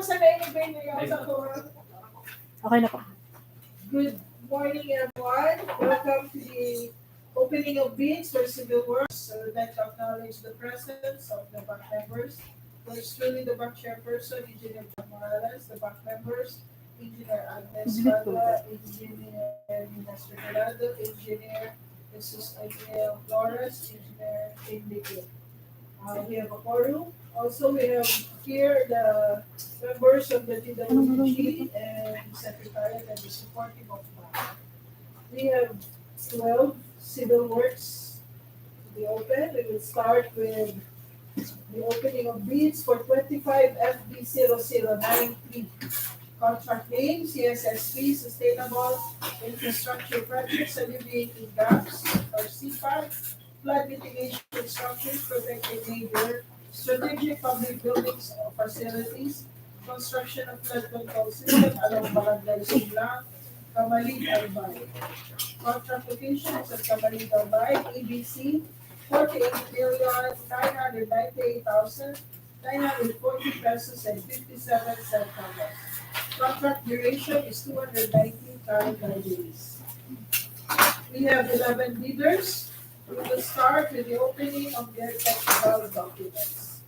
Okay na po. Good morning, everyone. Welcome to the opening of bids for civil works. I would like to acknowledge the presence of the bank members. First, truly the bank chairperson, Engineer John Morales, the bank members, Engineer Agnes Padua, Engineer Minas Fernando, Engineer Jesus Adriel Flores, Engineer Enrique. We have a quorum. Also, we have here the members of the DPWH and Secretariat and the supporting of that. We have 12 civil works to be open. We will start with the opening of bids for 25 FB0093. Contract name, CSSP, Sustainable Infrastructure Projects, Alleviating Gaps, or SIPAG, Flood Mitigation Structures, Protecting Neighbor, Strategic Public Buildings or Facilities, Construction of Flood Control System along Barangay Sumlang, Camalig, Albay. Contract location is at Camalig, Albay, ABC, 48,998,940 pesos and 57 centavos. Contract duration is 219 calendar days. We have 11 bidders. We will start with the opening of their technical documents.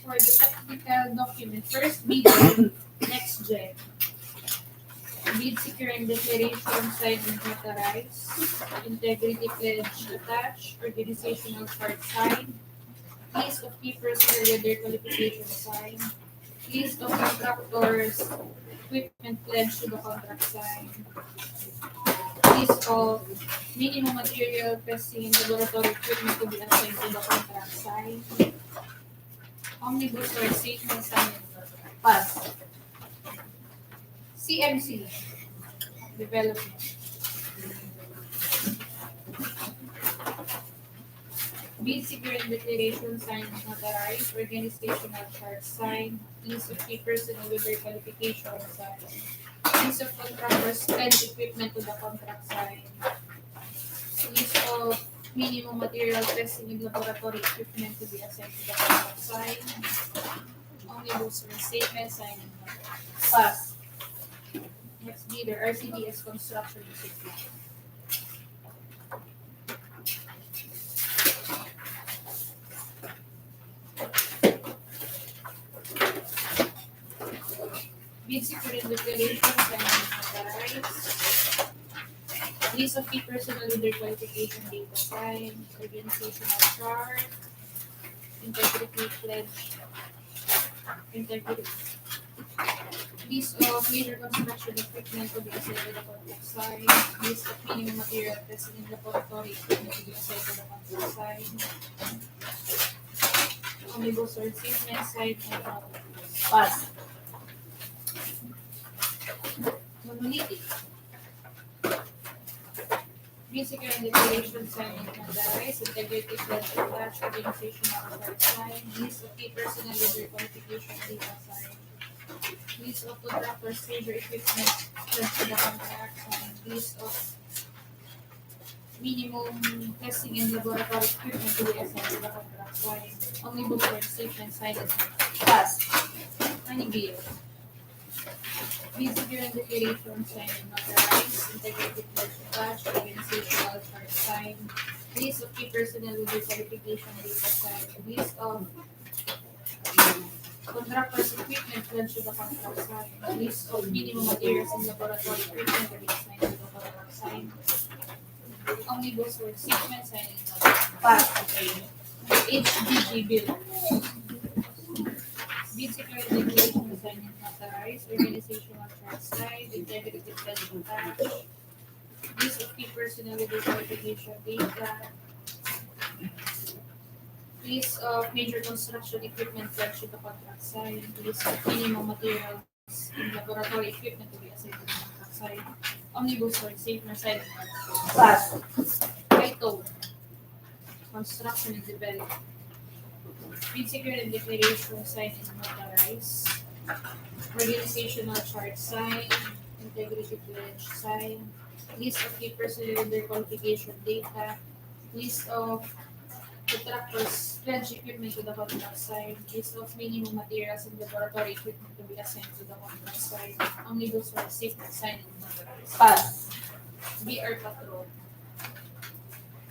For the technical document, first bidder, next gen. Bid securing declaration signed and notarized, integrity pledge attached, organizational chart signed, list of key personnel with their qualification signed, list of contractors, equipment pledged to the contract signed, list of minimum material testing and laboratory equipment to be assigned to the contract signed, omnibus or statement signed and pass. CMC, development. Bid securing declaration signed and notarized, organizational chart signed, list of key personnel with their qualification signed, list of contractors pledged equipment to the contract signed, list of minimum material testing and laboratory equipment to be assigned to the contract signed, omnibus or statement signed and notarized. Pass. Next bidder, RCDS Construction Supply. Bid securing declaration signed and notarized. List of key personnel with their qualification data signed, organizational chart, integrity pledge, integrity. List of major construction equipment to be assigned to the contract side. List of minimum material testing and laboratory equipment to be assigned to the contract side. Omnibus or statement side and pass. Monolithic. Basic and declaration signed and notarized, integrity pledge attached, organizational chart signed, list of key personnel with their qualification data signed. List of contractors, major equipment pledged to the contract, and list of minimum testing and laboratory equipment to be assigned to the contract signed. Omnibus or statement signed and pass. Any bill. Bid securing declaration signed and notarized, integrity pledge attached, organizational chart signed, list of key personnel with their qualification data signed, list of contractors equipment pledged to the contract signed, list of minimum materials and laboratory equipment to be assigned to the contract signed, omnibus or statement signed and pass. HDG bill. Bid securing declaration signed and notarized, organizational chart signed, integrity pledge attached, list of key personnel with their qualification data, list of major construction equipment pledged to the contract side, list of minimum materials and laboratory equipment to be assigned to the contract side, omnibus or statement side, pass. Title, construction and development. Bid securing declaration signed and notarized, organizational chart signed, integrity pledge signed, list of key personnel with their qualification data, list of Contractors pledge equipment to the contract side. List of minimum materials and laboratory equipment to be assigned to the contract side. Omnibus for safety sign and notarized. Pass. BR Patrol.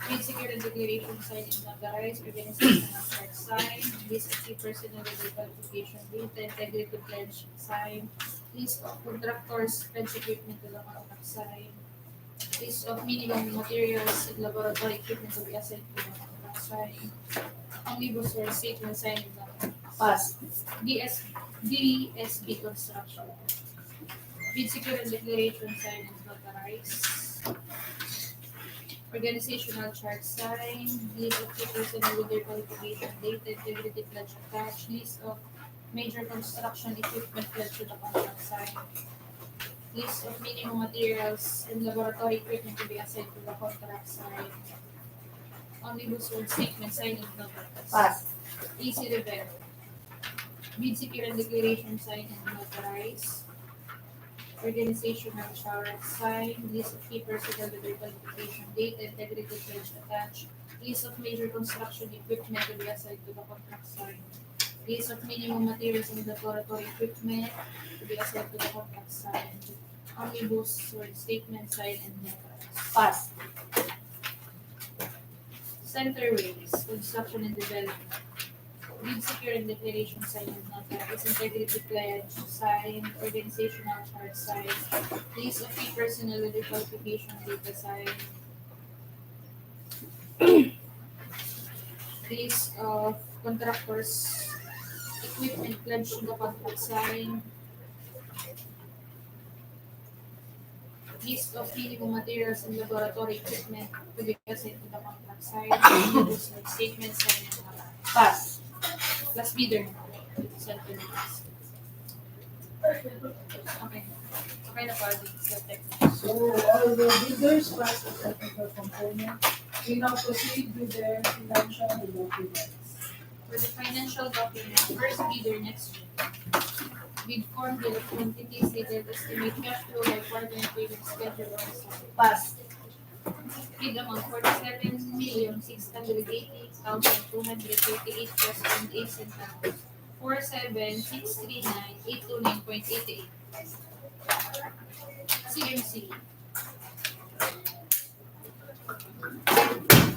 Bid secure and declaration sign and notarized. Organizational chart sign. List of key personnel with their qualification data. Integrity pledge sign. List of contractors pledge equipment to the contract side. List of minimum materials and laboratory equipment to be assigned to the contract side. Omnibus for statement sign and notarized. Pass. DSP construction. Bid secure and declaration sign and notarized. Organizational chart sign, list of key personnel with their qualification, data, integrity pledge attached, list of major construction equipment pledge to the contract side, list of minimum materials and laboratory equipment to be assigned to the contract side, omnibus word statement sign and notarized. Pass. Easy Rivero. Bid secure and declaration sign and notarized. Organizational chart sign, list of key personnel with their qualification, data, integrity pledge attached, list of major construction equipment to be assigned to the contract side, list of minimum materials and laboratory equipment to be assigned to the contract side, omnibus word statement sign and notarized. Pass. Centerways, construction and development. Bid secure and declaration sign and notarized. Integrity pledge sign, organizational chart sign, list of key personnel with their qualification data sign, list of contractors equipment pledge to the contract sign, list of minimum materials and laboratory equipment to be assigned to the contract sign, omnibus word statement sign and notarized. Pass. Plus bidder na. Centerways. Okay. Okay na pa sa technical. So all the bidders pass the technical component. We now proceed with the financial documents. For the financial document, first bidder next year. Bid form, bill of quantities, detailed estimate cash flow by quarter and payment schedule on site. Pass. Bid amount 47,680,238 pesos and 8 centavos. 47,639,829.88. CMC.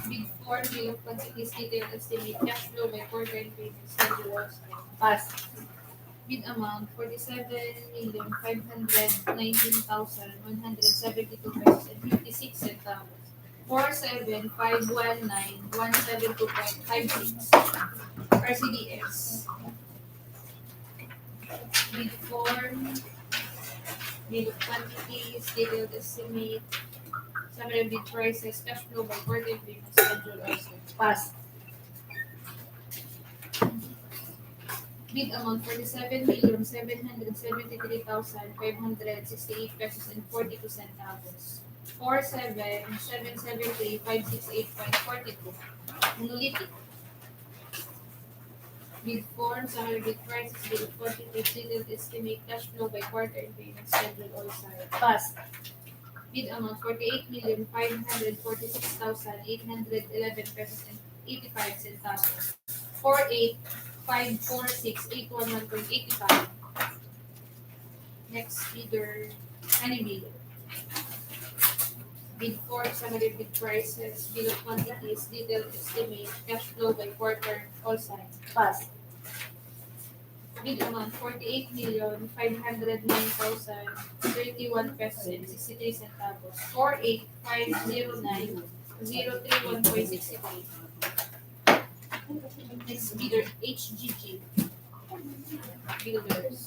Bid form, bill of quantities, detailed estimate cash flow by quarter and payment schedule on site. Pass. Bid amount 47,519,172 pesos and 56 centavos. 47,519,172.56. RCDS. Bid form, bid of quantities, detailed estimate, summary bid prices, cash flow by quarter payment schedule also. Pass. Bid amount 47,773,568 pesos and 42 centavos. 47,773,568.42. Monolithic. Bid form, summary bid prices, bid of quantities, detailed estimate, cash flow by quarter and payment schedule all sides. Pass. Bid amount 48,546,811 pesos and 85 centavos. 48,546,811.85. Next bidder, any bidder. Bid form, summary bid prices, bid of quantities, detailed estimate, cash flow by quarter, all sides. Pass. Bid amount 48,509,031 pesos and 63 centavos. 48,509,031.63. Next bidder, HGG. Builders.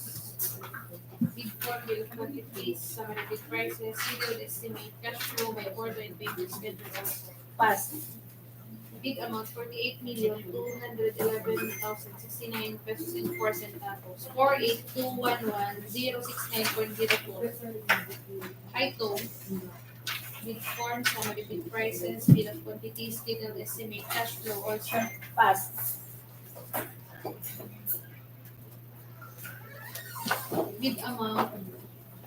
Bid form, bill of quantities, summary bid prices, detailed estimate, cash flow by quarter and payment schedule also. Pass. Bid amount 48,211,069 pesos and 4 centavos. 48,211,069.04. ITO. Bid form, summary bid prices, bid of quantities, detailed estimate, cash flow also. Pass. Bid amount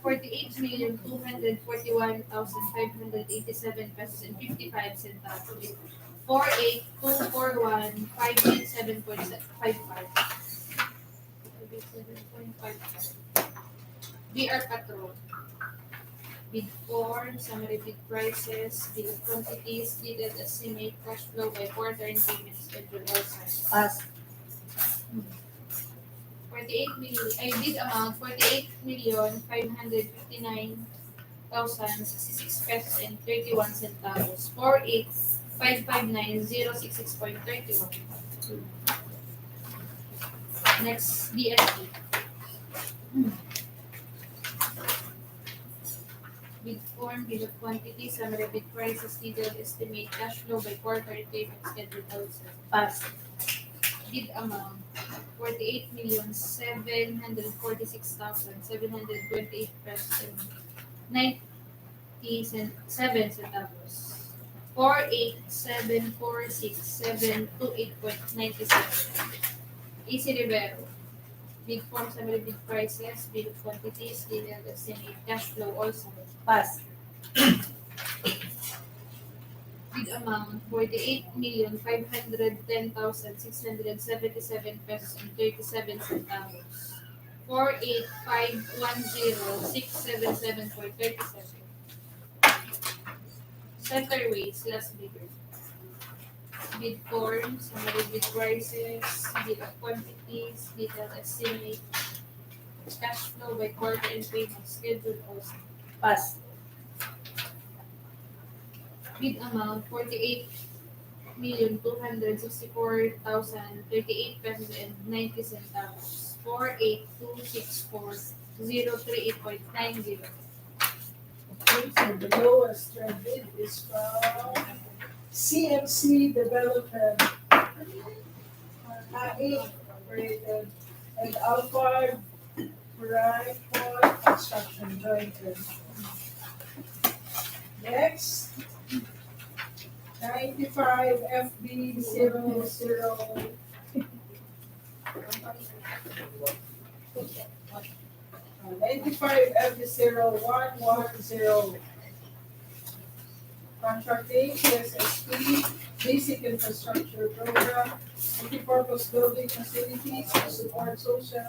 48,241,587 pesos and 55 centavos. 48241-587.55. BR Patrol. Bid form, summary bid prices, bid quantities, detailed estimate, cash flow by quarter and payment schedule all signed. Pass. 48 million, ay bid amount 48,559,066 pesos and 31 centavos. 48,559,066.31. Next, DSP. Bid form, bid of quantity, summary bid prices, detailed estimate, cash flow by quarter and payment schedule also. Pass. Bid amount 48,746,728 pesos and 97 centavos. 48,746,728.97. Easy Rivero. Bid form, summary bid prices, bid of quantities, detailed estimate, cash flow also. Pass. Bid amount 48,510,677 pesos and 37 centavos. 48,510,677.37. Centerways, last bidder. Bid form, summary bid prices, bid of quantities, detailed estimate, cash flow by quarter and payment schedule also. Pass. Bid amount 48,264,038 pesos and 90 centavos. 48,264,038.90. Okay, so the lowest bid is from CMC Development, AE Operated, and Alphard Brgy Construction Joint Venture. Next, 95 FB 00. 95 FB 0110. Contracting, CSSP, Basic Infrastructure Program, Multipurpose Building Facilities to support social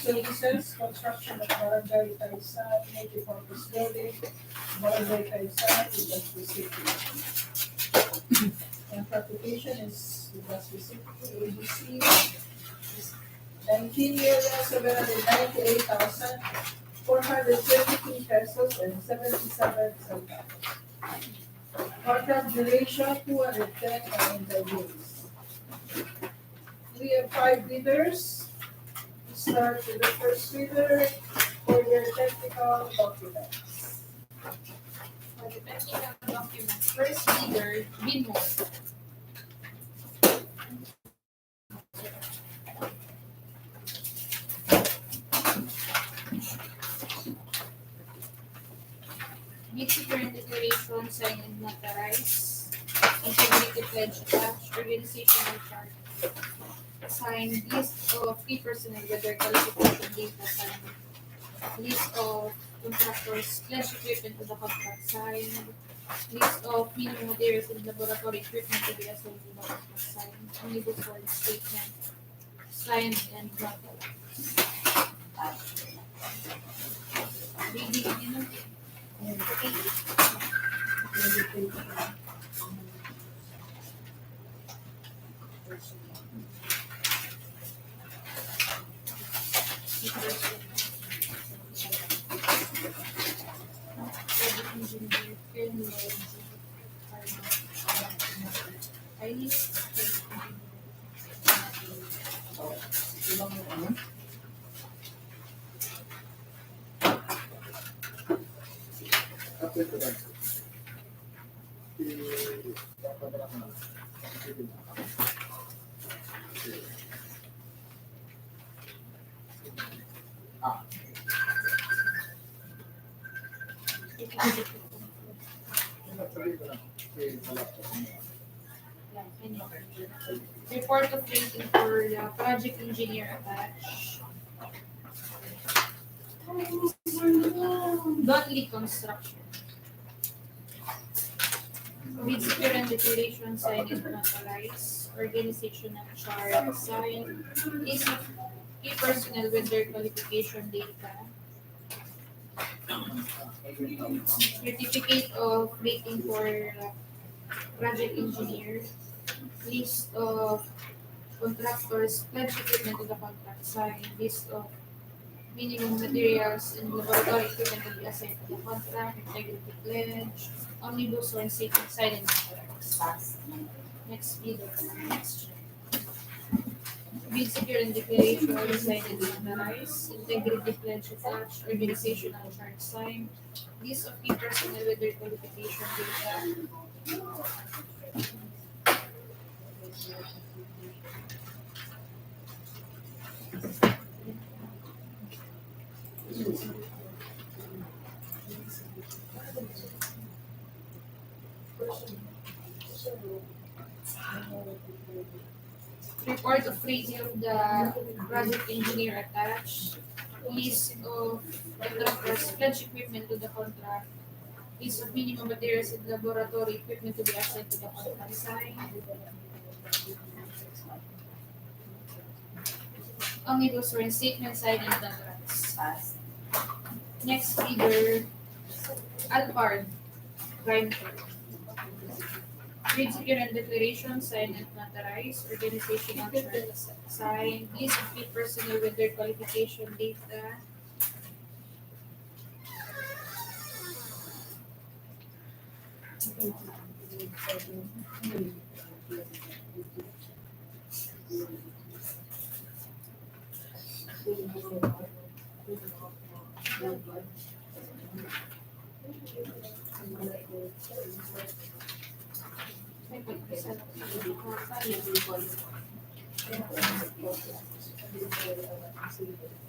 services, construction of Barangay Taysan, Multipurpose Building, Barangay Taysan, Legazpi City. And application is Legazpi City, ABC, 19,798,422 pesos and 77 centavos. Contract duration 210 calendar days. We have 5 bidders. We start with the first bidder for their technical documents. For the technical documents, first bidder, Binmo. Bid securing declaration, sign and notarize. Integrity pledge attached, organizational chart. Signed, list of key personnel with their qualification data signed. List of contractors, pledge equipment to the contract signed. List of minimum materials and laboratory equipment to be assigned to the contract signed. Omnibus form statement, signed and notarized. Reading, you know, report of rating for the project engineer attached. Donnelly Construction. Bid securement declaration signed and notarized. Organizational chart signed. List of key personnel with their qualification data. Certificate of rating for project engineer. List of contractors pledge equipment to the contract signed. List of minimum materials and laboratory equipment to be assigned to the contract. Integrity pledge. Omnibus or statement signed and notarized. Next bidder. Next check. Bid securement declaration signed and notarized. Integrity pledge attached. Organizational chart signed. List of key personnel with their qualification data. Report of rating of the project engineer attached. List of contractors pledge equipment to the contract. List of minimum materials and laboratory equipment to be assigned to the contract signed. Omnibus or statement signed and notarized. Next bidder, Alpard, Prime. Bid securement declaration signed and notarized. Organizational chart signed. List of key personnel with their qualification data.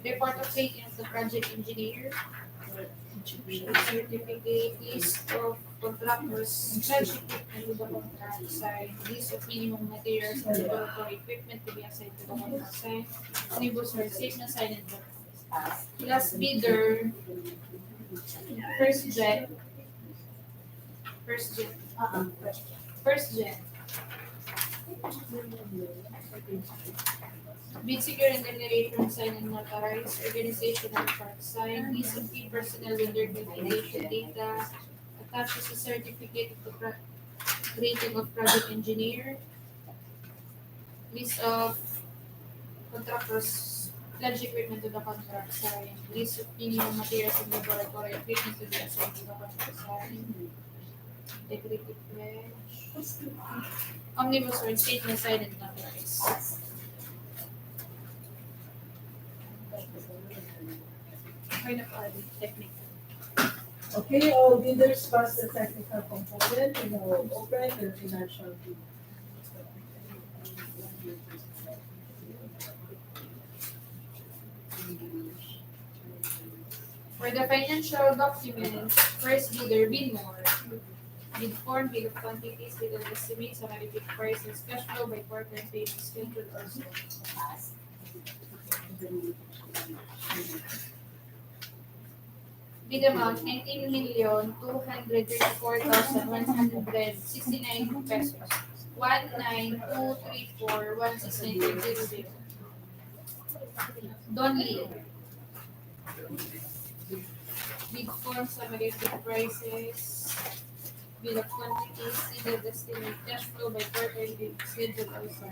Report of rating of the project engineer. Certificate. List of contractors pledge equipment to the contract signed. List of minimum materials and laboratory equipment to be assigned to the contract signed. Omnibus or statement signed and notarized. Last bidder, First Jet. First Jet. First Jet. Bid securement declaration signed and notarized. Organizational chart signed. List of key personnel with their qualification data. Attaches a certificate of the rating of project engineer. List of contractors pledge equipment to the contract signed. List of minimum materials and laboratory equipment to be assigned to the contract signed. Integrity pledge. Omnibus or statement signed and notarized. Kind of technical. Okay, all bidders pass the technical component and will open the financial bid. For the financial documents, first bidder, bid more. Bid form, bid of quantities, bid of estimates, analytic prices, cash flow by quarter, and payment schedule also. Bid amount, 19,234,169 pesos. 19234,169.00. Don Lee. Bid form, summary of bid prices, bid of quantities, bid of estimate, cash flow by quarter, and bid schedule also.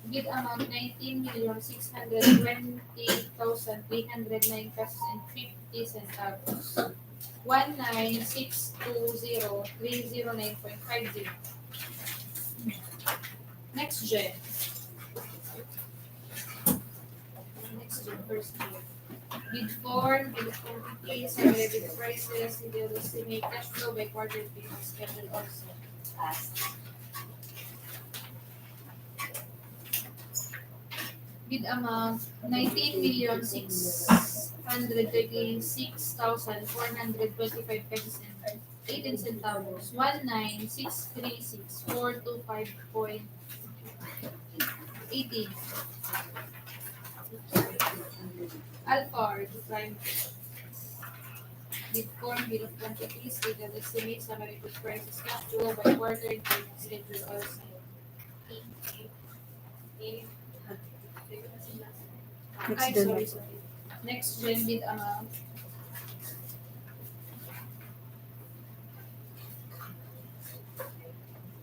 Bid amount 19,620,309 pesos and 50 centavos. 19620,309.50. Next gen. First bid. Bid form, bid of quantities, summary bid prices, bid of estimate, cash flow by quarter, payment schedule also. Bid amount 19,636,425 pesos and 18 centavos. 19636,425.18. Alphard, prime. bid form, bid of quantities, detailed estimates, summary of prices, cash flow by quarter, including schedule all signed. Next Ay, gen. sorry. Next gen bid amount.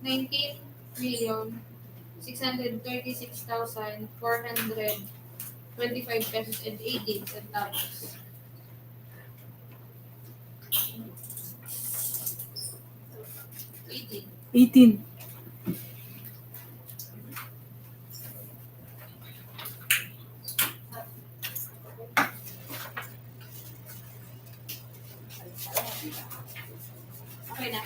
$19,636,425 and 18 centavos. $18. 18. Okay na.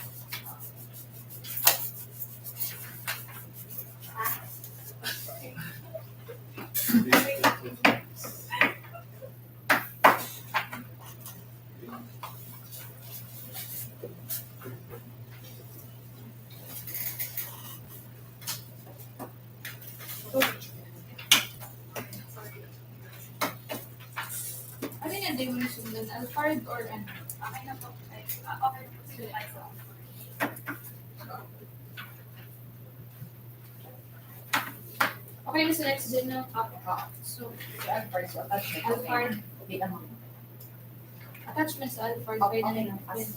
Ano yung hindi mo nasundan? Alphard or ano? Okay na po. Okay. Sige. Okay na sa next gen na? Okay. So, Alphard, so attachment. Alphard. Bid amount. Attachment sa Alphard. Okay Okay na na lang. lang.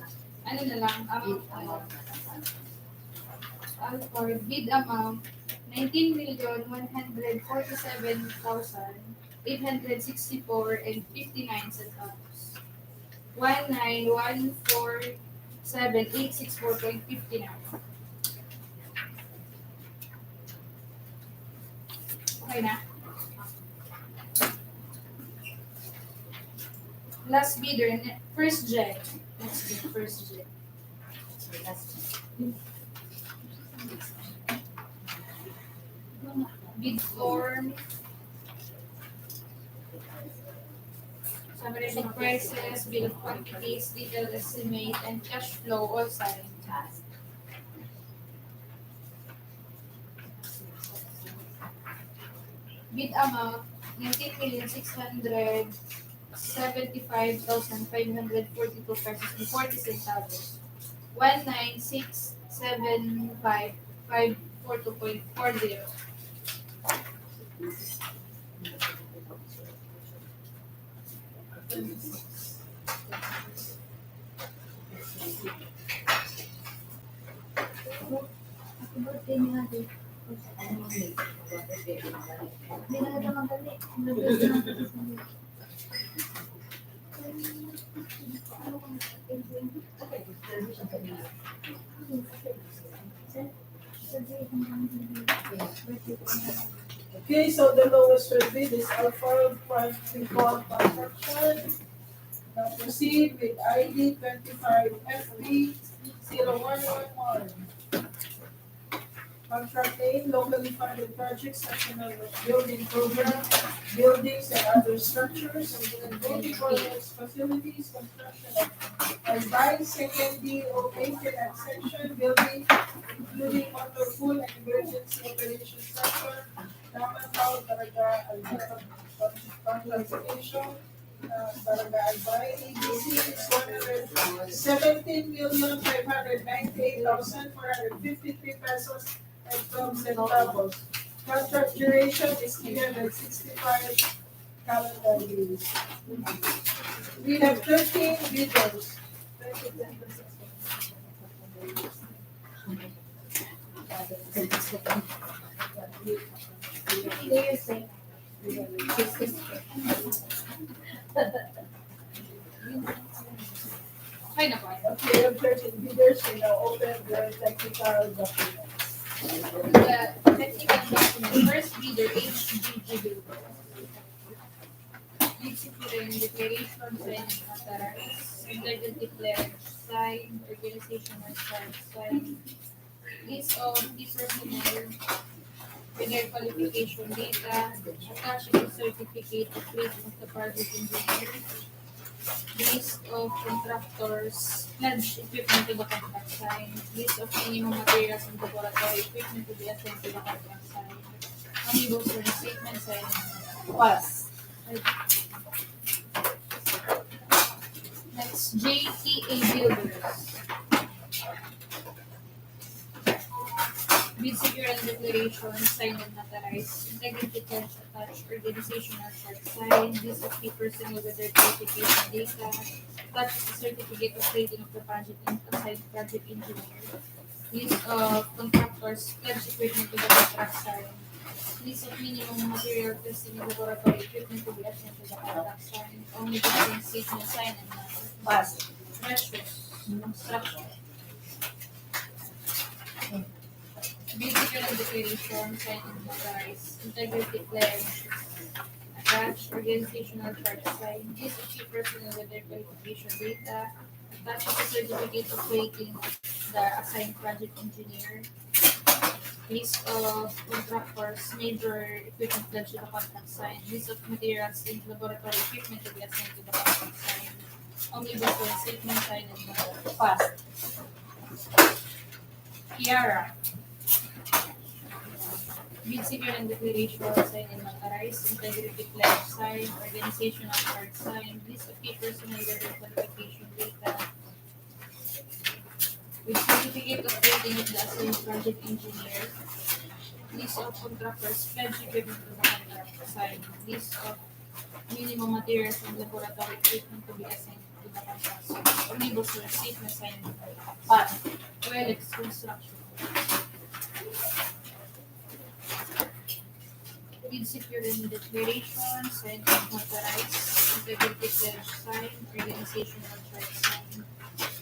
Ano na lang? Bid amount. Alphard bid amount 19,147,864 and 59 centavos. 19,147,864.59. Okay na. Last bidder, first gen. Next gen, first gen. Sorry, last Bid form, summary of prices, bill of quantities, detailed estimate, and cash flow all signed. Bid amount, 19,675,542 pesos and 40 centavos. 19675,542.40. Okay, so the lowest bid is Alpha Prime Recall Construction. Now proceed with ID 25FB 0111. Contract name, locally funded projects, national building program, buildings and other structures, multipurpose facilities, construction of Albay second DEO maintenance section, building, including Motorpool and emergency operations center, Namantao, Daraga, Transportation, Daraga, Albay, ABC is 117,598,453 pesos and 12 centavos. Contract duration is 365 calendar days. We have 13 bidders. Okay na po. Okay, we have 13 bidders. We now open the technical documents. The technical document, first bidder, HGG Builder. Bid securing declaration, signing authorized, integrity pledge, signed, organization website, signed, list of key personnel, with their qualification data, attaching the certificate of placement of the project engineer, list of contractors, pledge equipment to the contract sign, list of minimum materials and laboratory equipment to be assigned to the contract sign, omnibus for the statement sign. Pass. Next JTA Builders. Bid secure and declaration, sign and notarize, integrity pledge attached, organizational chart sign, list of key personnel with their qualification data, attach certificate of rating of the project and assigned project engineer, list of contractors, pledge equipment to the contract sign, list of minimum material testing and laboratory equipment to be assigned to the contract sign, only different statement sign and Pass. ratios, construction. Bid secure and declaration, sign and notarize, integrity pledge, attach organizational chart sign, list of key personnel with their qualification data, attach the certificate of rating of the assigned project engineer, list of contractors, major equipment pledge to the contract sign, list of materials and laboratory equipment to be assigned to the contract sign, omnibus or statement sign and notarize. Pass. Kiara. Bid secure and declaration, sign and notarize, integrity pledge, sign, organizational chart, sign, list of key personnel with their qualification data, with certificate of rating of the assigned project engineer, list of contractors, pledge equipment to the contract, sign, list of minimum materials and laboratory equipment to be assigned to the contract, sign, omnibus or statement, sign, Pass. OLX construction. Bid secure and declaration, sign and notarize, integrity pledge, sign, organizational chart, sign,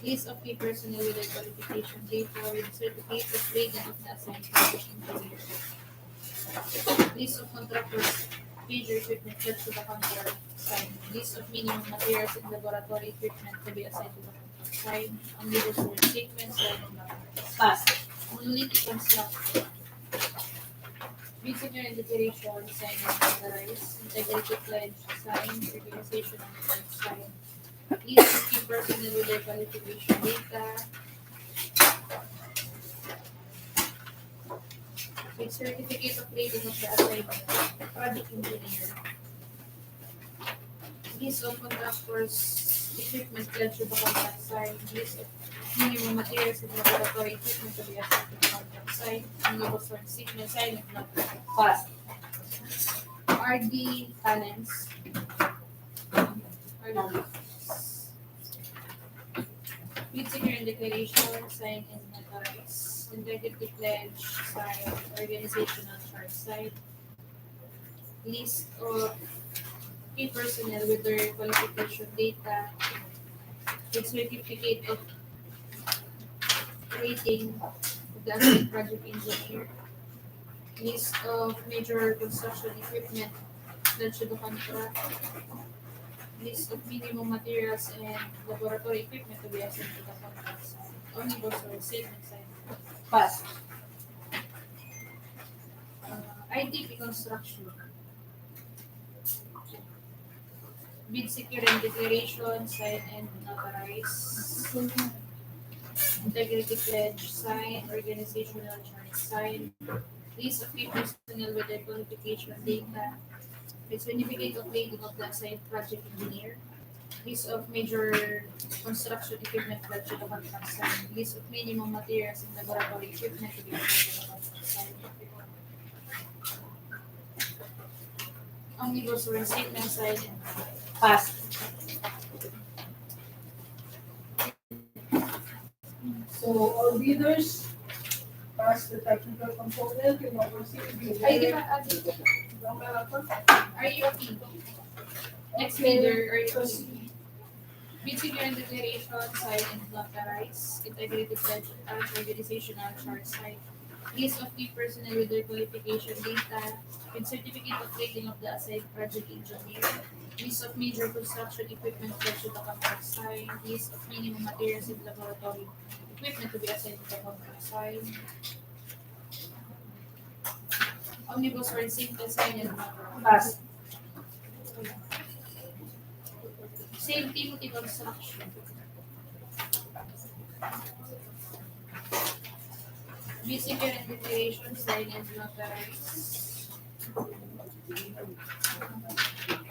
list of key personnel with their qualification data, with certificate of rating of the assigned project engineer, list of contractors, major equipment pledged to the contract, sign, list of minimum materials and laboratory equipment to be assigned to the contract, sign, omnibus or statement, sign and notarize. Pass. Monolithic construction. Bid secure and declaration, sign and notarize, integrity pledge, sign, organizational chart, sign, list of key personnel with their qualification data, with certificate of rating of the assigned project engineer, list of contractors, equipment pledged to the contract sign, list of minimum materials and laboratory equipment to be assigned to the contract sign, omnibus or statement sign and notarize. Pass. RD talents. Bid secure and declaration, sign and notarize, integrity pledge, sign, organizational chart, sign, list of key personnel with their qualification data, with certificate of rating of the assigned project engineer, list of major construction equipment pledged to the contract, list of minimum materials and laboratory equipment to be assigned to the contract sign, omnibus or statement sign, Pass. ITP construction. Bid secure and declaration, sign and notarize, integrity pledge, sign, organizational chart, sign, list of key personnel with their qualification data, with certificate of rating of the assigned project engineer, list of major construction equipment pledged to the contract sign, list of minimum materials and laboratory equipment to be assigned to the contract sign, omnibus or statement sign and Pass. So all bidders pass the technical component and oversee the ay, di ba, are you okay? Next bidder, are you okay? Bid secure and declaration, sign and notarize, integrity pledge and organizational chart, sign, list of key personnel with their qualification data, with certificate of rating of the assigned project engineer, list of major construction equipment pledged to the contract sign, list of minimum materials and laboratory equipment to be assigned to the contract sign, omnibus or simple sign and notarize. Pass. Same Timothy construction. Bid secure and declaration, sign and notarize,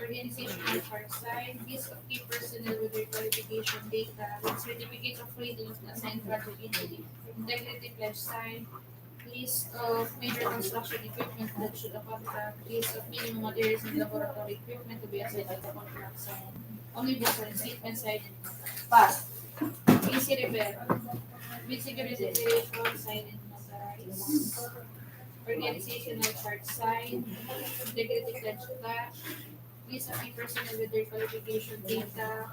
organizational chart sign, list of key personnel with their qualification data, with certificate of rating of the assigned project engineer, integrity pledge sign, list of major construction equipment that should the contract, list of minimum materials and laboratory equipment to be assigned to the contract sign, omnibus and statement sign, Pass. easy repair, with security declaration sign and notarize, organizational chart sign, integrity pledge attached, list of key personnel with their qualification data,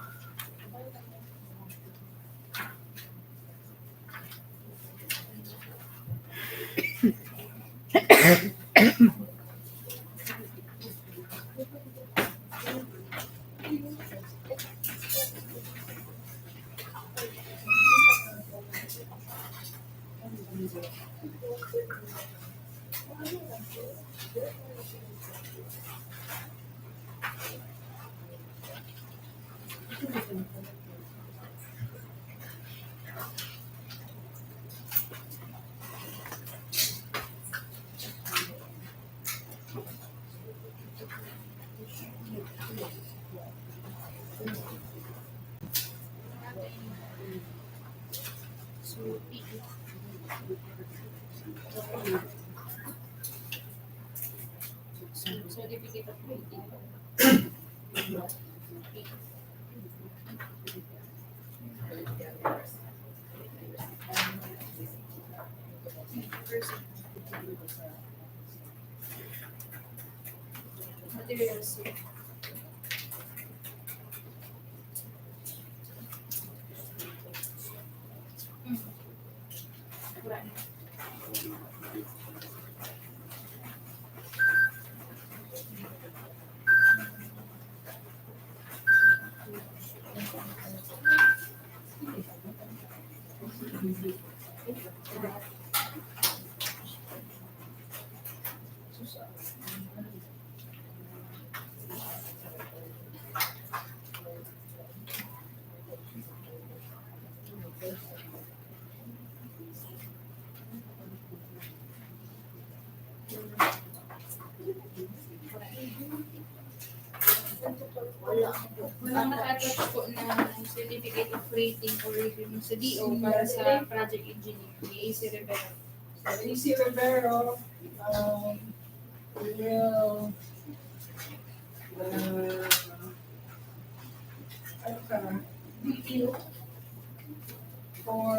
so certificate of rating. Materials. Kurang. Walang naka-attach po ng certificate of rating or review sa DO para sa project engineer. May easy repair. Easy Rivero, will, ano ka, DEO for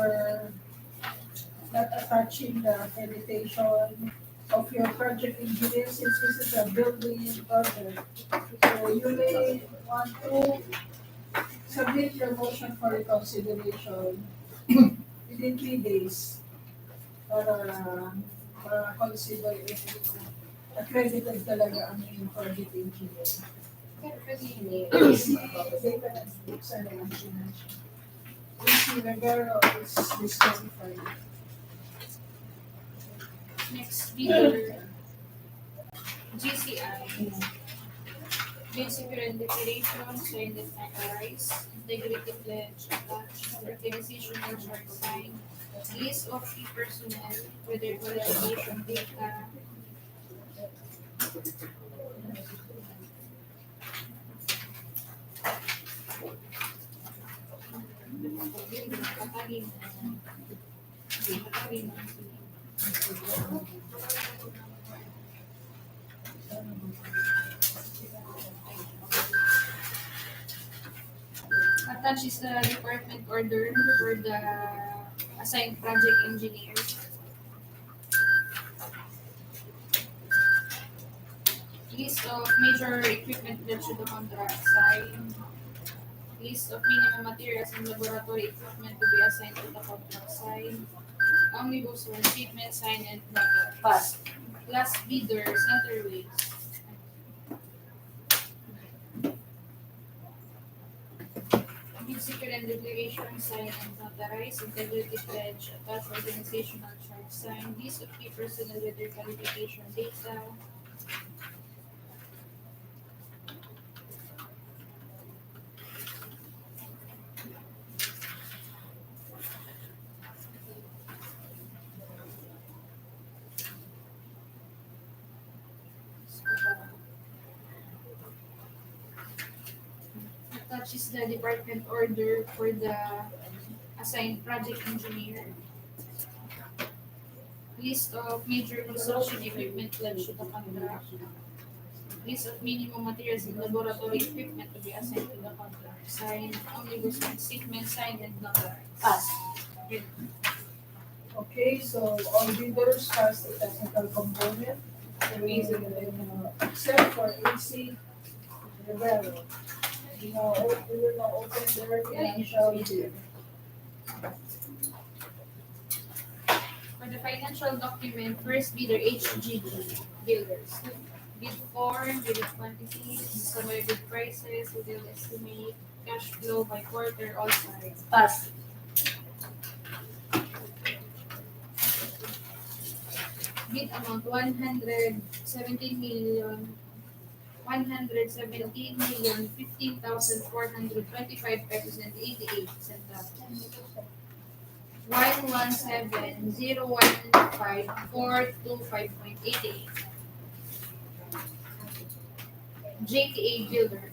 not attaching the accreditation of your project engineer since this is a building project. So you may want to submit your motion for reconsideration within 3 days para ma-consider if accredited talaga ang yung project engineer. Si data sa naman siya. Si Rivero is disqualified. Next, bidder GCI. Bid security declaration, signed and notarized, integrity pledge, attached, organizational chart sign, list of key personnel with their qualification data, attached is the department order for the assigned project engineer. List of major equipment that should the contract sign. List of minimum materials and laboratory equipment to be assigned to the contract sign. Omnibus one statement sign and notary. Pass. Last bidder, Centerways. Bid secure and declaration sign and notarize, integrity pledge, attached organizational chart sign, list of key personnel with their qualification data. attaches the department order for the assigned project engineer. List of major construction equipment pledged to the contract. List of minimum materials and laboratory equipment to be assigned to the contract. Signed, omnibus statement signed and notarized. Pass. Okay, so all bidders pass the technical component. Except for AC Rivero. We will now open their financial bid. For the financial document, first bidder HGB Builders. Bid form, bid quantities, summary bid prices, detailed estimate, cash flow by quarter, all sides. Pass. Bid amount 117,015,425 pesos and 88 centavos. 117,015,425.88. JTA Builders.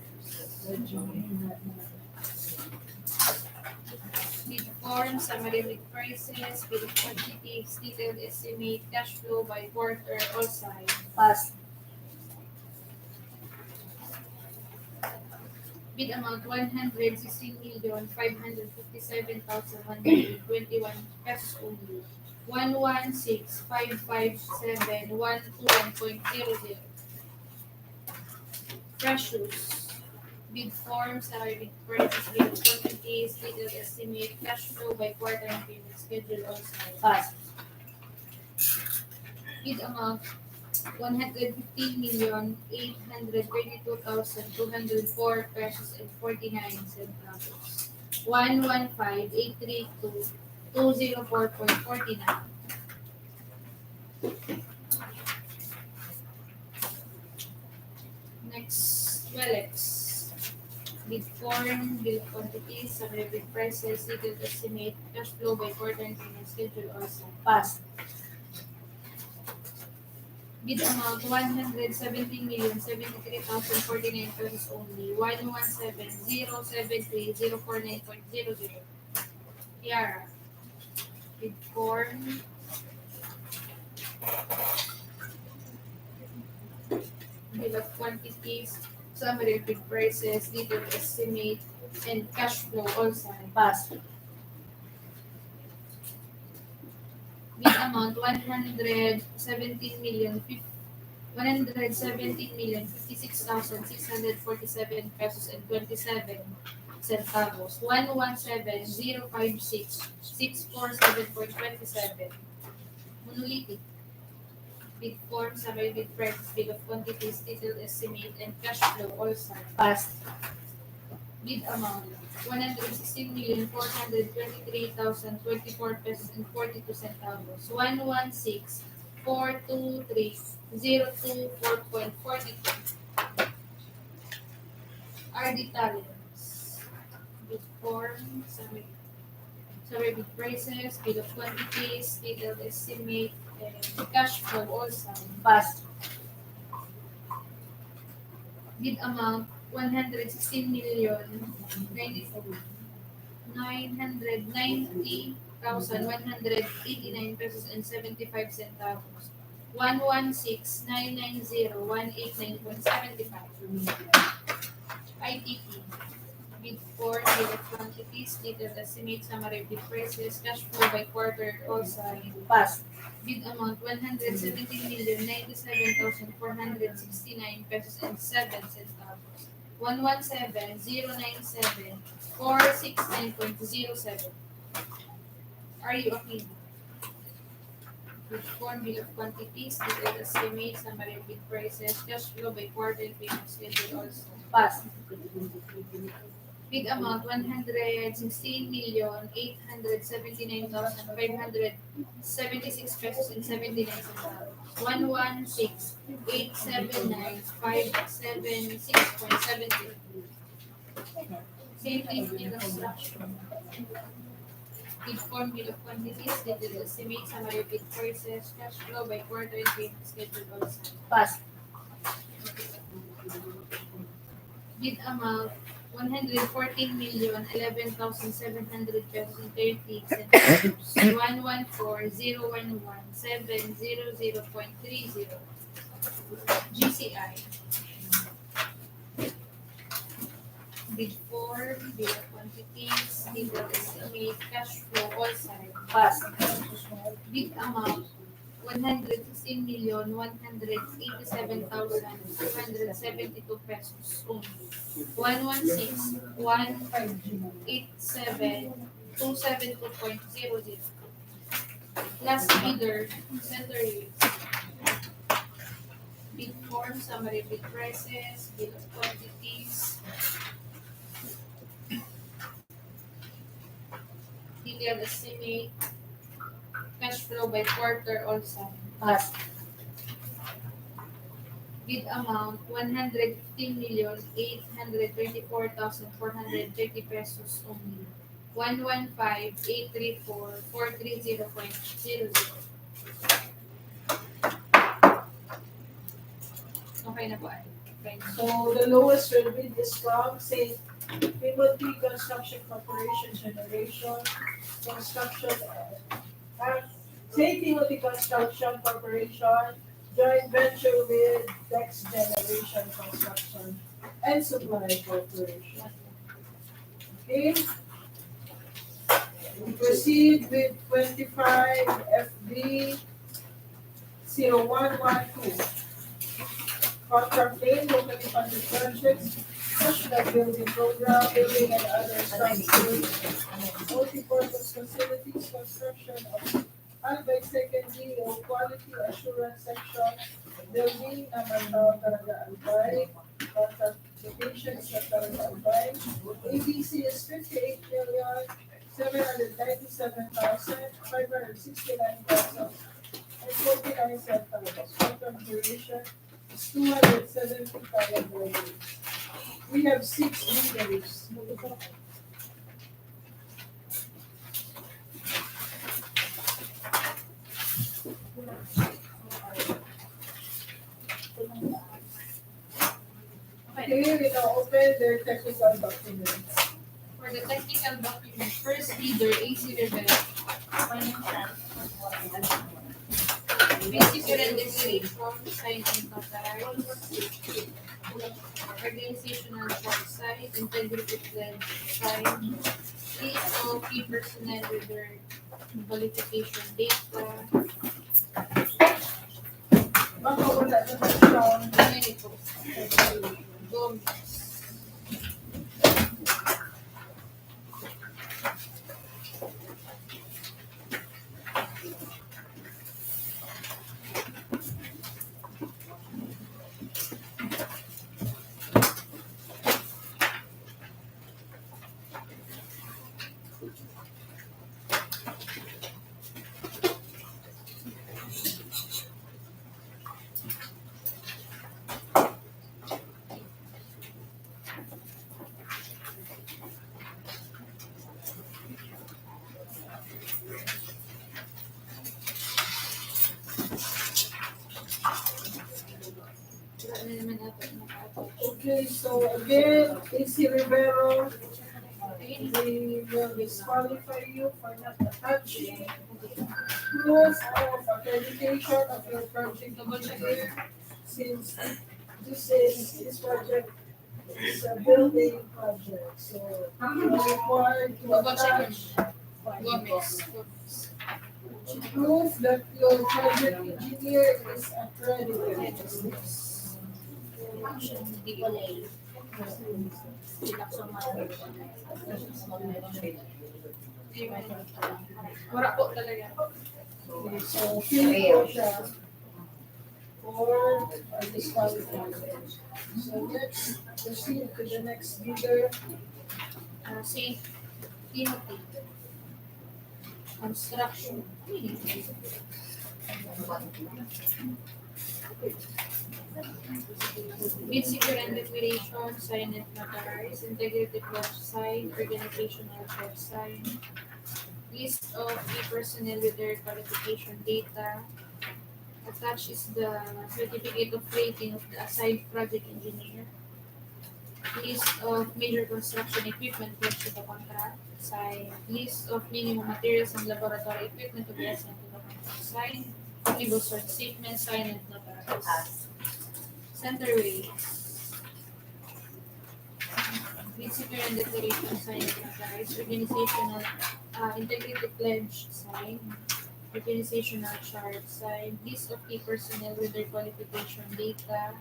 Bid form, summary bid prices, bid quantities, detailed estimate, cash flow by quarter, all sides. Pass. Bid amount 116,557,121 pesos only. 116,557,121.00. Precious. Bid form, salary bid prices, bid quantities, detailed estimate, cash flow by quarter and payment schedule also. Pass. Bid amount 115,822,204 pesos and 49 centavos. 115,832,204.49. Next, Welex. Bid form, bid quantities, summary bid prices, detailed estimate, cash flow by quarter and payment schedule also. Pass. Bid amount 117,073,049 pesos only. 117,073,049.00. Tiara. Bid form. Bill of quantities, summary bid prices, detailed estimate, and cash flow also. Pass. Bid amount 117,056,647 pesos and 27 centavos. 117,056,647.27. Monolithic. Bid form, summary bid prices, bid of quantities, detailed estimate, and cash flow also. Pass. Bid amount 116,423,024 pesos and 42 centavos. 116,423,024.42. RD Talents. Bid form, summary bid prices, bid of quantities, detailed estimate, and cash flow also. Pass. Bid amount 116,990,189 pesos and 75 centavos. 116,990,189.75. ITP. Bid for bid of quantities, detailed estimate, summary bid prices, cash flow by quarter, also. Pass. Bid amount 117,097,469 pesos and 7 centavos. 117,097,469.07. Are you okay? Bid form, bid of quantities, detailed estimate, summary bid prices, cash flow by quarter, payment schedule also. Pass. Bid amount 116,879,576 pesos and 79 centavos. 116,879,576.73. Same thing in construction. Bid form, bid of quantities, detailed estimate, summary bid prices, cash flow by quarter and payment schedule also. Pass. Bid amount 114,011,700 pesos and 30 centavos. 114,011,700.30. GCI. Bid 4, bill of quantities, bid of estimate, cash flow, all side. Pass. Bid amount, 116,187,272 pesos only. 116,187,272.00. Last bidder, center rate. Bid form, summary bid prices, bill of quantities, detailed estimate, cash flow by quarter, all signed. Pass. Bid amount, 115,824,430 pesos only. 115,834,430.00. Okay na po ay. Okay na. So the lowest bid is from, say, Timothy Construction Corporation Generation, Construction, say Timothy Construction Corporation, joint venture with Next Generation Construction and Supply Corporation. Okay? We proceed with 25 FB 0112. Contract name, locally funded projects, national building program, building and other structures, multipurpose facilities, construction of Albay second DEO quality assurance section, building, Namantao, Daraga, Albay, contract location is at Daraga, Albay. ABC is 58,797,569,49 centavos. Contract duration is 275 days. We have 6 bidders. Okay. Okay, we now open their technical documents. For the technical document, first bidder, AC Rivera. Basic and declaration, signed and notarized. Organizational chart signed, integrity pledge signed. List of key personnel with their qualification data. Baka wala na siya. Ganyan ito. Gomez. Okay, so again, AC Rivero, we will disqualify you for not attaching proof of accreditation of your project engineer, since this project is a building project, so you are required to attach Gomez. proof that your project engineer is accredited. Wala po talaga. Okay, so feel po siya for disqualified. So let's proceed to the next bidder. Saint Timothy. Construction. Bid secure and declaration, sign and notarize, integrity pledge sign, organizational chart sign, list of key personnel with their qualification data. Attached is the certificate of rating of the assigned project engineer. List of major construction equipment pledged to the contract. Signed. List of minimum materials and laboratory equipment to be assigned to the contract. Signed. Omnibus or statement signed and notarized. Pass. Centerways. Bid secure and declaration signed and notarized. Organizational integrity pledge signed. Organizational chart signed. List of key personnel with their qualification data.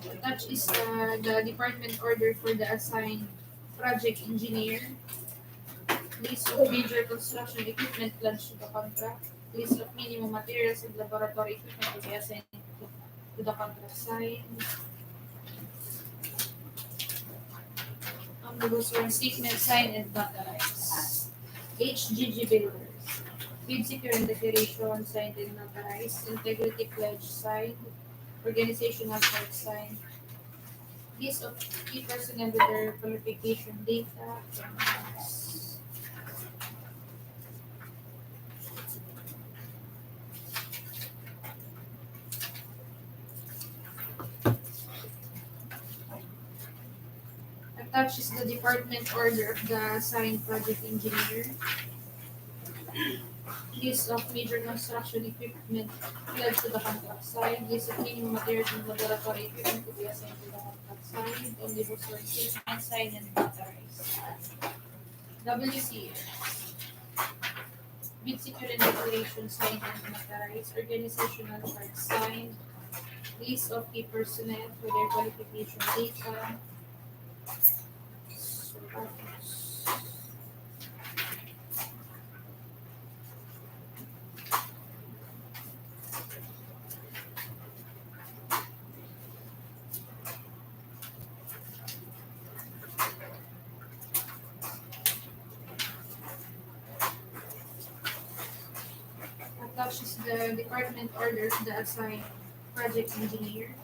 Attached is the department order for the assigned project engineer. List of major construction equipment pledged to the contract. List of minimum materials and laboratory equipment to be assigned to the contract. Signed. Omnibus or statement signed and notarized. HGG builders. Bid secure and declaration signed and notarized. Integrity pledge signed. Organizational chart signed. List of key personnel with their qualification data. Attached is the department order of the assigned project engineer. List of major construction equipment pledged to the contract side. List of minimum materials and laboratory equipment to be assigned to the contract side. Omnibus or statement signed and notarized. WCS. Bid secure and declaration signed and notarized. Organizational chart signed. List of key personnel for their qualification data. Attached is the department order of the assigned project engineer.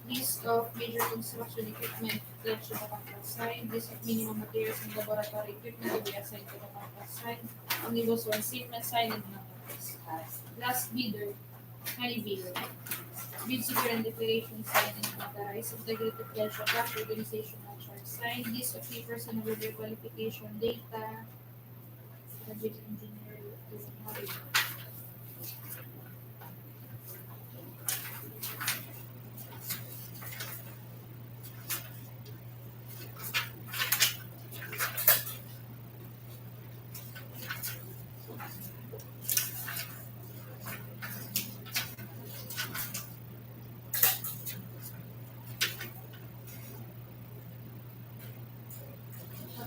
List of major construction equipment pledged to the contract side. List of minimum materials and laboratory equipment to be assigned to the contract side. Omnibus one statement signed and notarized. Pass. Last bidder, Honeybee. Bid secure and declaration signed and notarized. Integrity pledge attached. Organizational chart signed. List of key personnel with their qualification data. Project engineer, Honeybee.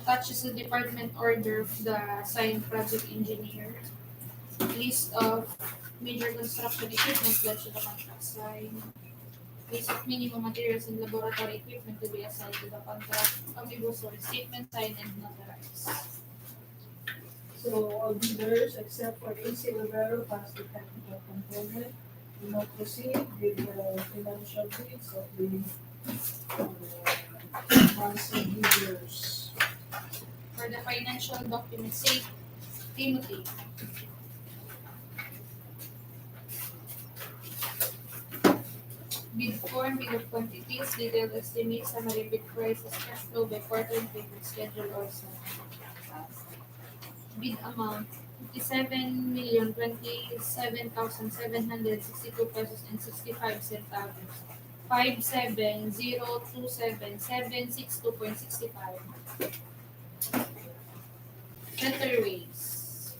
Attached is the department order of the assigned project engineer. List of major construction equipment pledged to the contract side. List of minimum materials and laboratory equipment to be assigned to the contract. Omnibus or statement signed and notarized. So all bidders except for AC Rivero pass the technical component. We now proceed with the financial bids of the monthly bidders. For the financial documents, say Timothy. Bid form, bid of quantities, detailed estimates, summary bid prices, cash flow by quarter and payment schedule also. Bid amount, 57,027,762 pesos and 65 centavos. 57027,762.65. Centerways.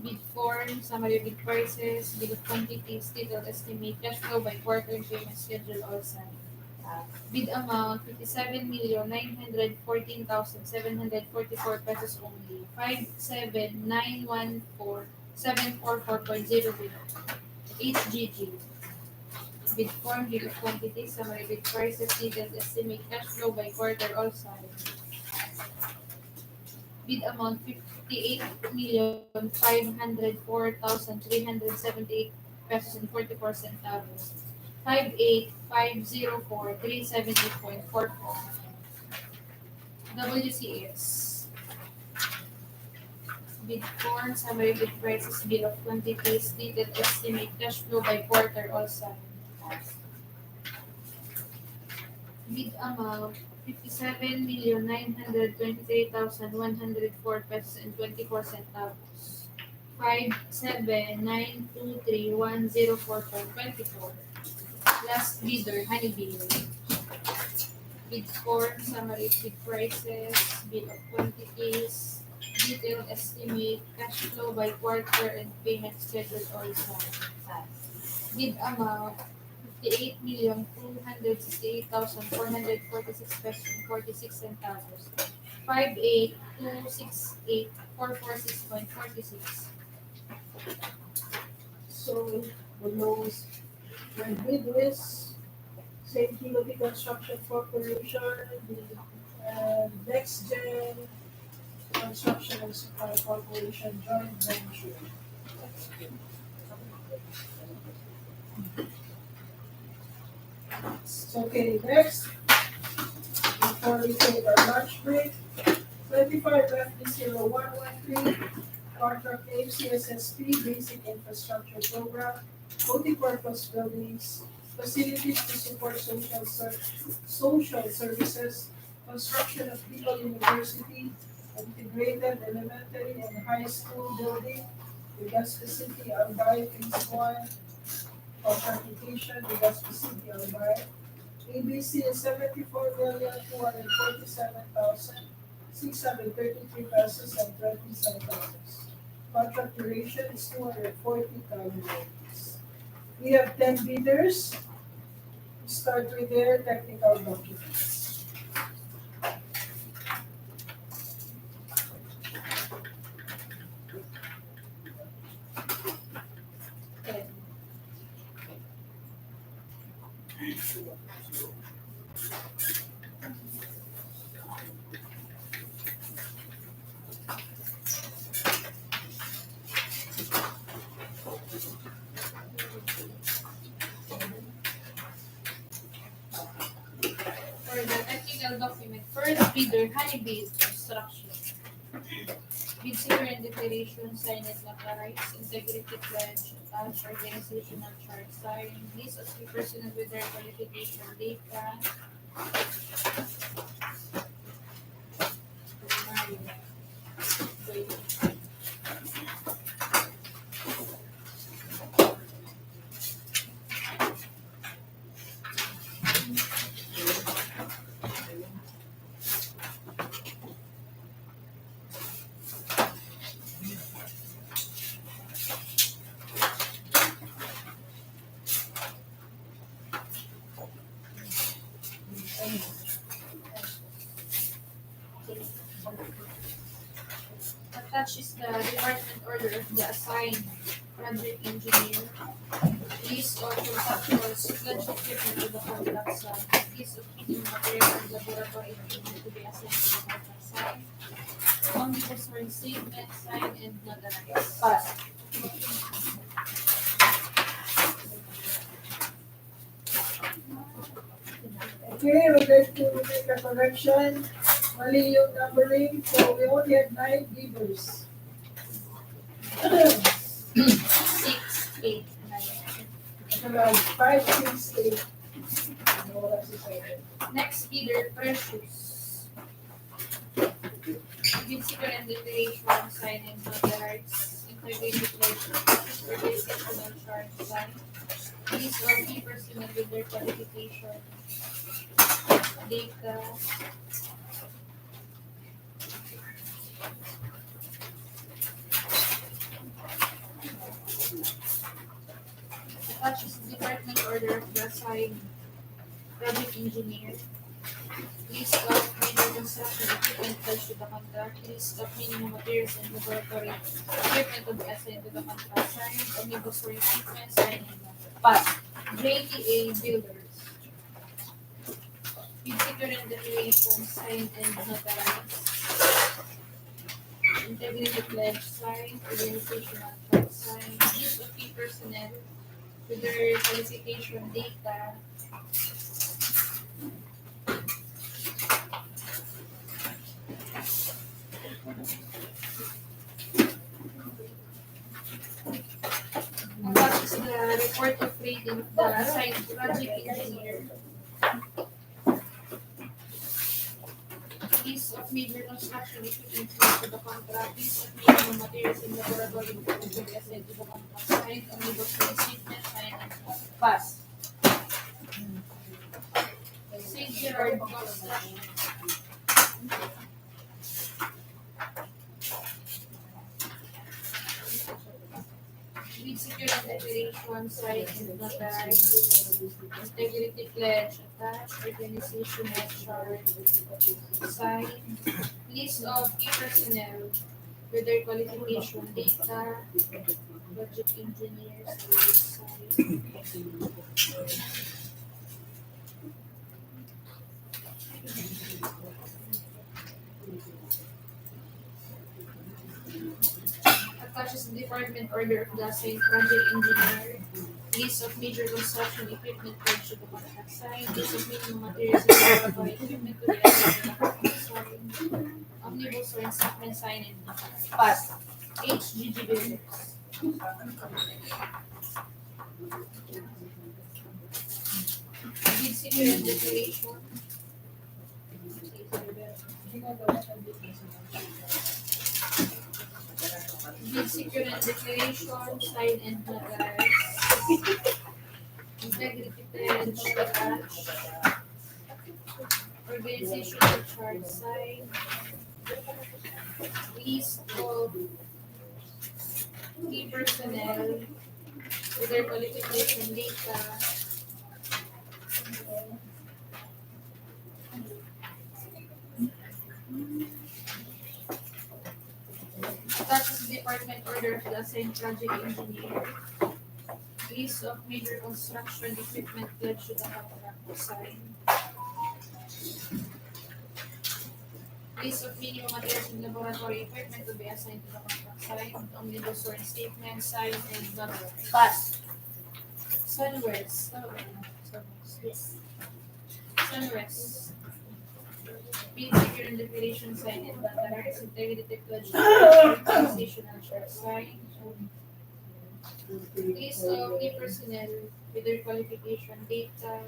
Bid form, summary bid prices, bid of quantities, detailed estimate, cash flow by quarter and payment schedule all signed. Bid amount, 57,914,744 pesos only. 57,914,744.00. HGG. Bid form, bid of quantity, summary bid prices, detailed estimate cash flow by quarter, all signed. Bid amount 58,504,378 pesos and 44 centavos. 58,504,378.44. WCS. Bid form, summary bid prices, bid of quantities, detailed estimate cash flow by quarter, all signed. Bid amount 57,923,104 pesos and 24 centavos. 57,923,104.24. Last bidder, Honeybee. Bid form, summary bid prices, bid of quantities, detailed estimate, cash flow by quarter, and payment schedule all signed. Bid amount 58,268,446 pesos and 46 centavos. 58,268,446.46. So the lowest my bid is St. Timothy Construction Corporation, the Next Gen Construction and Supply Corporation joint venture. Okay, next, before we take our lunch break, 25 FD0113, contract name CSSP, Basic Infrastructure Program, Multipurpose Buildings, Facilities to Support Social Services, Construction of Legal University, Integrated Elementary and High School Building, Legazpi City, Albay, Phase 1, Authentication, Legazpi City, Albay. ABC is 74,247,633 pesos and 20 centavos. Contract duration is 240 calendar days. We have 10 bidders. We start with their technical documents. For the technical document, first bidder, Honeybee Construction. Bid secure and declaration, sign it, notarized, integrity pledge, attached, organizational chart, sign, list of three personnel with their qualification, data. Attached is the department order of the assigned project engineer, list of contractors, pledge equipment to the contract side, list of heating material and laboratory equipment to be assigned to the contract side, omnibus for statement, sign, and notarize. Pass. Okay, we'd like to make a correction. Mali yung numbering, so we only have 9 bidders. 6, 8, 9. Around 5, 6, 8. No, wala si 7. Next bidder, Precious. Bid secure and declaration, sign, and notarize. Integrated pledge, organizational chart, sign. List of key personnel with their qualification, data. Attached is the department order of the assigned project engineer. List of major construction equipment pledged to the contract. List of minimum materials and laboratory equipment to be assigned to the contract. Signed, omnibus for equipment, signing. Pass. JTA Builders. Bid securing declaration signed and notarized. Integrity pledge signed, organizational chart signed, list of key personnel with their qualification data. Attached is the report of rating of the assigned project engineer. List of major construction equipment to the contract, list of minimum materials in laboratory equipment to be assigned to the contract, signed, omnibus statement, signed, and Pass. St. Gerard Construction. Bid secure declaration, signed and notarized. Integrity pledge attached. Organizational chart signed. List of key personnel with their qualification data. Budget engineers signed. Attaches the department order of the assigned project engineer. List of major construction equipment pledged to the contract signed. List of minimum materials and laboratory equipment to be assigned to the contract signed. Omnibus or installment signed and notarized. Pass. HGG Builders. Bid secure and declaration. Bid secure and declaration, signed and notarized. Integrity pledge attached. Organizational chart signed. List of key personnel with their qualification data. Attaches department order of the assigned project engineer. List of major construction equipment pledged to the contract signed. List of minimum materials and laboratory equipment to be assigned to the contract signed. Omnibus or statement signed and notarized. Pass. Sunwest. Yes. Sunwest. Bid secure and declaration signed and notarized. Integrity pledge organizational chart signed. List of key personnel with their qualification data.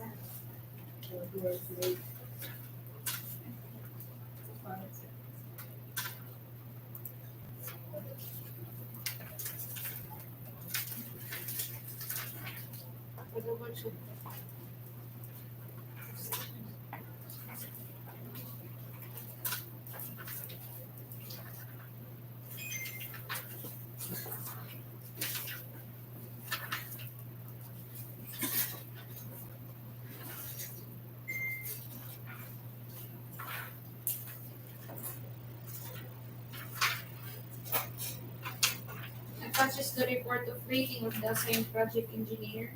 Attaches the report of rating of the assigned project engineer.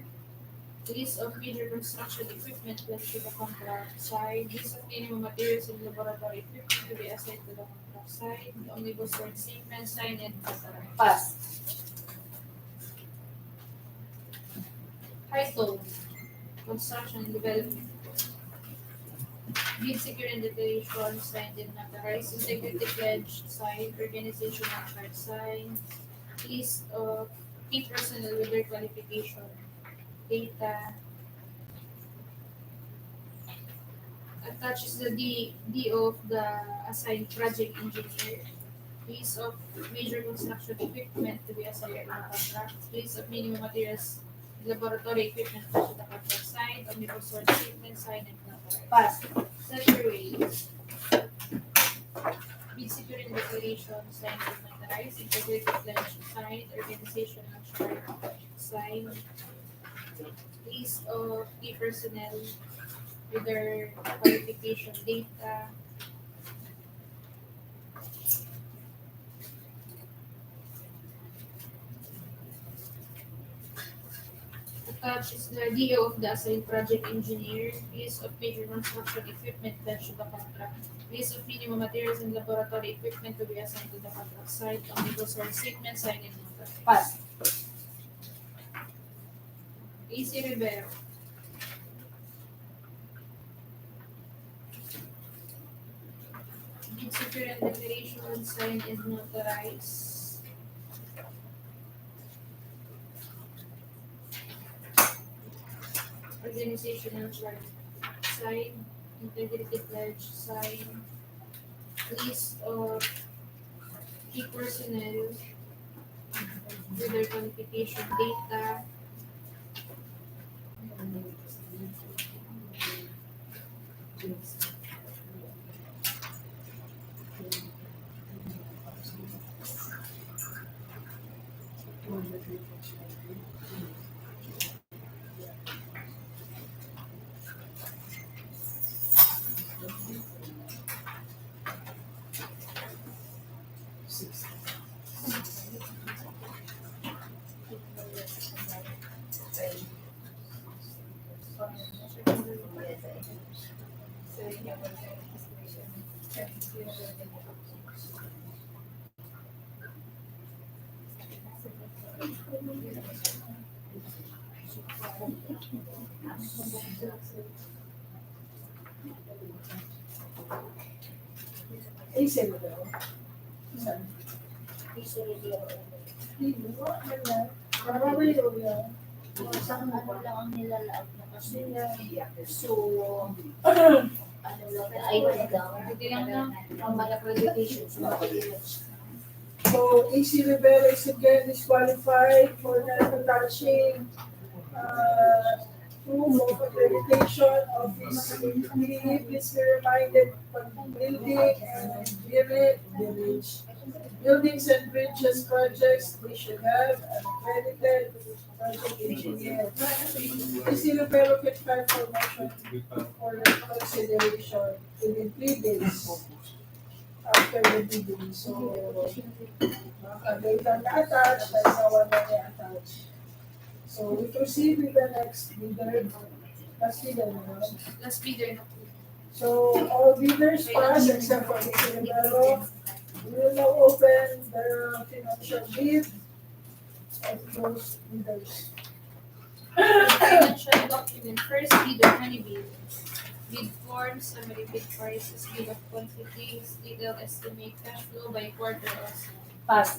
List of major construction equipment pledged to the contract side. List of minimum materials and laboratory equipment to be assigned to the contract side. Omnibus or statement signed and notarized. Pass. Title: Construction and Development. Bid secure and declaration signed and notarized. Integrity pledge signed. Organizational chart signed. List of key personnel with their qualification data. Attaches the DEO of the assigned project engineer. List of major construction equipment to be assigned to the contract. List of minimum materials, laboratory equipment to the contract signed. Omnibus or statement signed and notarized. Pass. Saturate. Bid securing declaration signed and notarized. Integrity pledge signed. Organizational chart signed. List of key personnel with their qualification data. Attached is the DEO of the assigned project engineer, list of major construction equipment that should the contract, list of minimum materials and laboratory equipment to be assigned to the contract site, omnibus source statement, signed and notarized. Pass. AC Rivero. Bid secure and declaration, signed and notarized. Organizational chart, sign. Integrity pledge, sign. List of key personnel with their qualification data. AC Rivero. Saan? AC Rivero. Probably, yeah. Isang ano lang ang nilalaag na kasi. So, ano lang, item lang. Hindi lang na. Ang mga accreditation sa mga college. So, AC Rivera is again disqualified for not attaching proof of accreditation of his degree. Please be reminded, pag building and buildings and bridges projects, they should have an accredited project engineer. AC Rivera can file for motion for consideration within 3 days after the bidding. So, data na attached, that's how one na attached. So, we proceed with the next bidder. Last bidder na. Last bidder na po. So, all bidders pass except for Mr. Rivero. We will now open the financial bid of those bidders. Financial document, first bidder, money bid. Bid form, summary bid prices, bid of quantities, detailed estimate, cash flow by quarter also. Pass.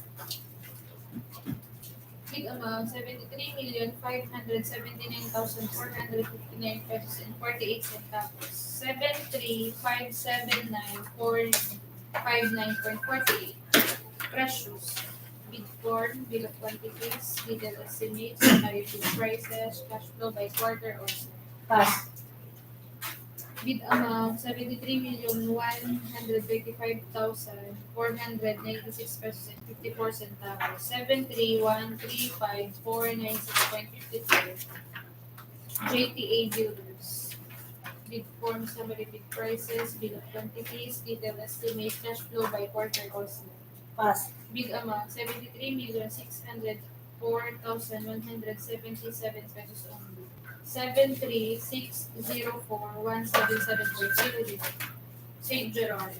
Bid amount, 73,579,459 pesos and 48 centavos. 73,579,459.48. Precious. Bid form, bill of quantities, detailed estimates, summary bid prices, cash flow by quarter also. Pass. Bid amount, 73,125,496 pesos and 54 centavos. 73,135,496.54. JTA Builders. Bid form, summary bid prices, bill of quantities, detailed estimate, cash flow by quarter also. Pass. Bid amount, 73,604,177 pesos only. 73,604,177.00. St. Gerard.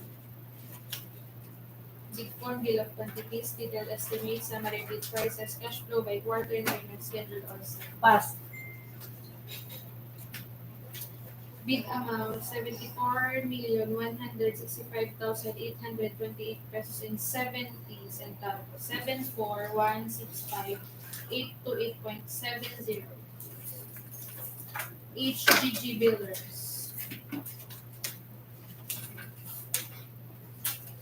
Bid form, bill of quantities, detailed estimate, summary bid prices, cash flow by quarter and payment schedule also. Pass. Bid amount, 74,165,828 pesos and 70 centavos. 74,165,828.70. HGG Builders.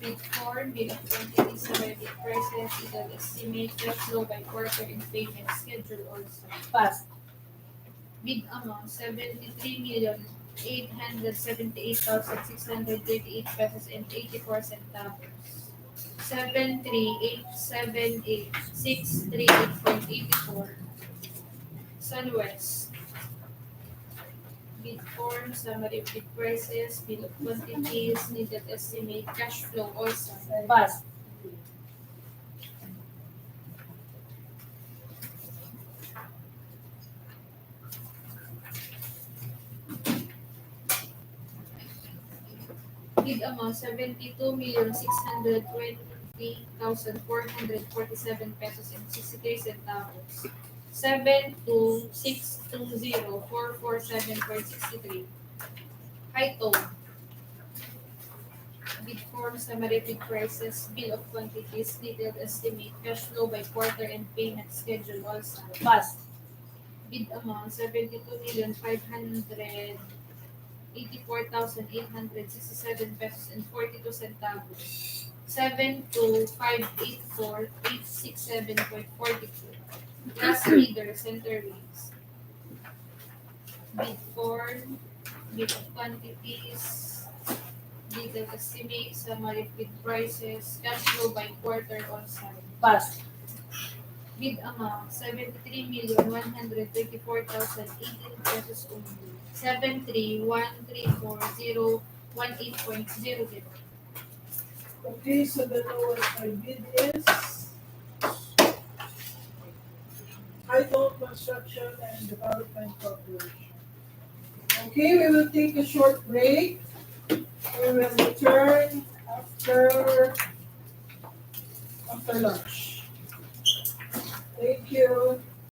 Bid form, bid of quantities, summary bid prices, detailed estimate, cash flow by quarter and payment schedule also. Pass. Bid amount, 73,878,638 pesos and 84 centavos. 73,878,638.84. Sunwest. Bid form, summary bid prices, bill of quantities, needed estimate, cash flow also. Pass. Bid amount 72,620,447 pesos and 63 centavos. 72,620,447.63. High tone. Bid form, summary bid prices, bill of quantities, detailed estimate, cash flow by quarter and payment schedule all signed. Pass. Bid amount 72,584,867 pesos and 42 centavos. 72,584,867.42. Last bidder, center wings. Bid form, bid of quantities, detailed estimate, summary bid prices, cash flow by quarter all signed. Pass. Bid amount 73,134,018 pesos only. 73,134,018.00. Okay, so the lowest I bid is Idol Construction and Development Corporation. Okay, we will take a short break. We will return after lunch. Thank you.